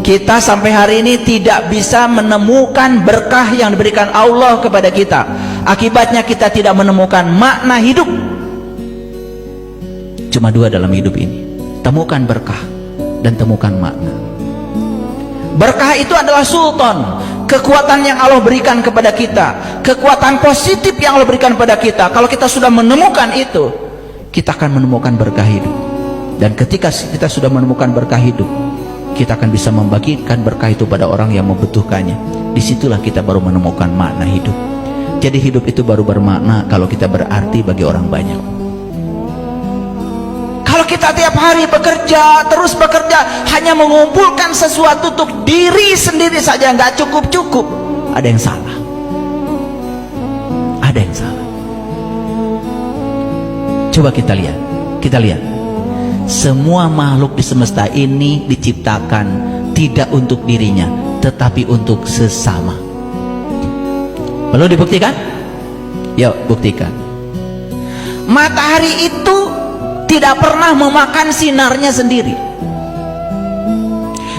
Kita sampai hari ini tidak bisa menemukan berkah yang diberikan Allah kepada kita. Akibatnya kita tidak menemukan makna hidup. Cuma dua dalam hidup ini, temukan berkah dan temukan makna. Berkah itu adalah sultan, kekuatan yang Allah berikan kepada kita, kekuatan positif yang Allah berikan kepada kita. Kalau kita sudah menemukan itu, kita akan menemukan berkah hidup. Dan ketika kita sudah menemukan berkah hidup, kita akan bisa membagikan berkah itu pada orang yang membutuhkannya. Disitulah kita baru menemukan makna hidup. Jadi hidup itu baru bermakna kalau kita berarti bagi orang banyak. Kalau kita tiap hari bekerja, terus bekerja, hanya mengumpulkan sesuatu untuk diri sendiri saja, nggak cukup-cukup, ada yang salah. Ada yang salah. Coba kita lihat. Semua makhluk di semesta ini diciptakan tidak untuk dirinya, tetapi untuk sesama. Perlu dibuktikan? Yuk, buktikan. Matahari itu tidak pernah memakan sinarnya sendiri.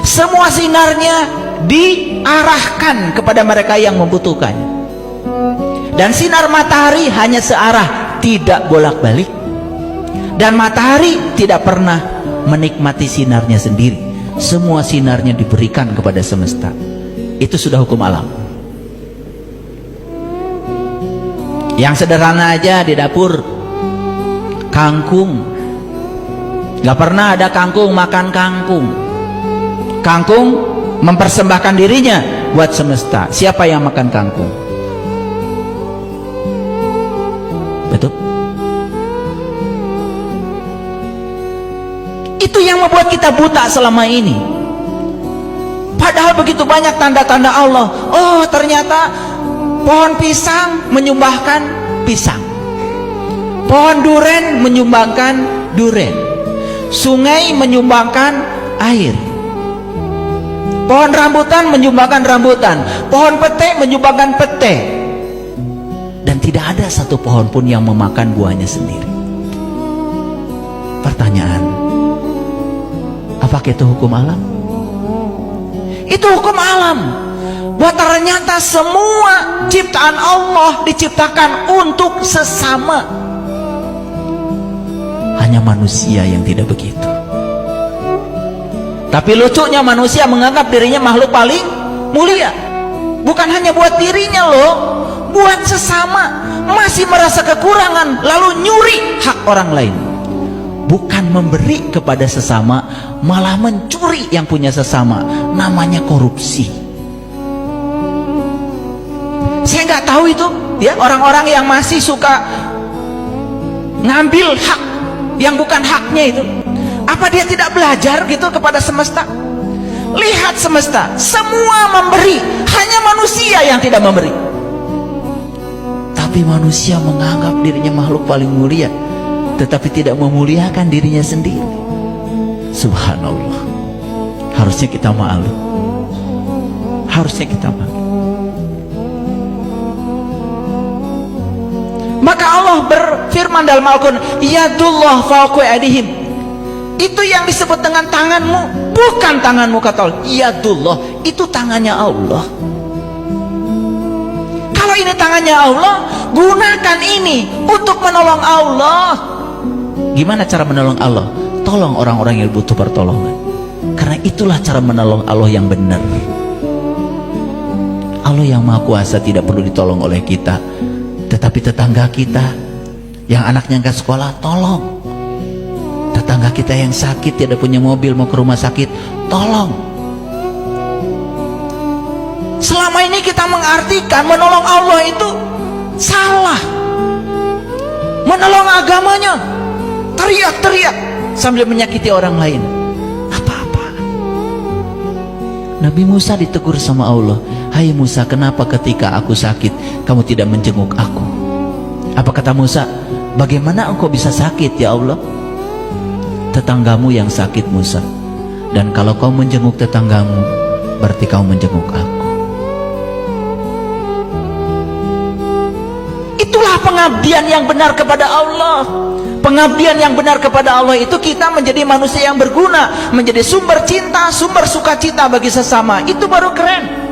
Semua sinarnya diarahkan kepada mereka yang membutuhkannya. Dan sinar matahari hanya searah, tidak bolak-balik. Dan matahari tidak pernah menikmati sinarnya sendiri. Semua sinarnya diberikan kepada semesta. Itu sudah hukum alam. Yang sederhana aja di dapur, kangkung, gak pernah ada kangkung makan kangkung. Kangkung mempersembahkan dirinya buat semesta. Siapa yang makan kangkung? Betul? Itu yang membuat kita buta selama ini. Padahal begitu banyak tanda-tanda Allah. Oh, ternyata pohon pisang menyumbangkan pisang, pohon duren menyumbangkan duren, sungai menyumbangkan air, pohon rambutan menyumbangkan rambutan, pohon pete menyumbangkan pete. Dan tidak ada satu pohon pun yang memakan buahnya sendiri. Pertanyaan, apakah itu hukum alam? Itu hukum alam. Bahwa ternyata semua ciptaan Allah diciptakan untuk sesama. Hanya manusia yang tidak begitu. Tapi lucunya manusia menganggap dirinya makhluk paling mulia. Bukan hanya buat dirinya loh, buat sesama. Masih merasa kekurangan, lalu nyuri hak orang lain. Bukan memberi kepada sesama, malah mencuri yang punya sesama. Namanya korupsi. Saya nggak tahu itu, ya, orang-orang yang masih suka ngambil hak yang bukan haknya itu. Apa dia tidak belajar gitu kepada semesta? Lihat semesta, semua memberi, hanya manusia yang tidak memberi. Tapi manusia menganggap dirinya makhluk paling mulia, tetapi tidak memuliakan dirinya sendiri. Subhanallah. Harusnya kita malu. Harusnya kita malu. Maka Allah berfirman dalam Al-Quran, Yadullah fawqa aydihim. Itu yang disebut dengan tanganmu, bukan tanganmu, kata Allah. Yadullah, itu tangannya Allah. Kalau ini tangannya Allah, gunakan ini untuk menolong Allah. Gimana cara menolong Allah? Tolong orang-orang yang butuh pertolongan. Karena itulah cara menolong Allah yang benar. Allah yang Maha Kuasa tidak perlu ditolong oleh kita, tetapi tetangga kita yang anaknya nggak sekolah, tolong. Tetangga kita yang sakit, tidak punya mobil, mau ke rumah sakit, tolong. Selama ini kita mengartikan menolong Allah itu salah. Menolong agamanya, teriak-teriak sambil menyakiti orang lain. Apa-apa. Nabi Musa ditegur sama Allah, hai Musa, kenapa ketika aku sakit kamu tidak menjenguk aku? Apa kata Musa? Bagaimana engkau bisa sakit ya Allah? Tetanggamu yang sakit Musa. Dan kalau kau menjenguk tetanggamu, berarti kau menjenguk aku. Itulah pengabdian yang benar kepada Allah. pengabdian yang benar kepada Allah itu kita menjadi manusia yang berguna, menjadi sumber cinta, sumber sukacita bagi sesama. Itu baru keren.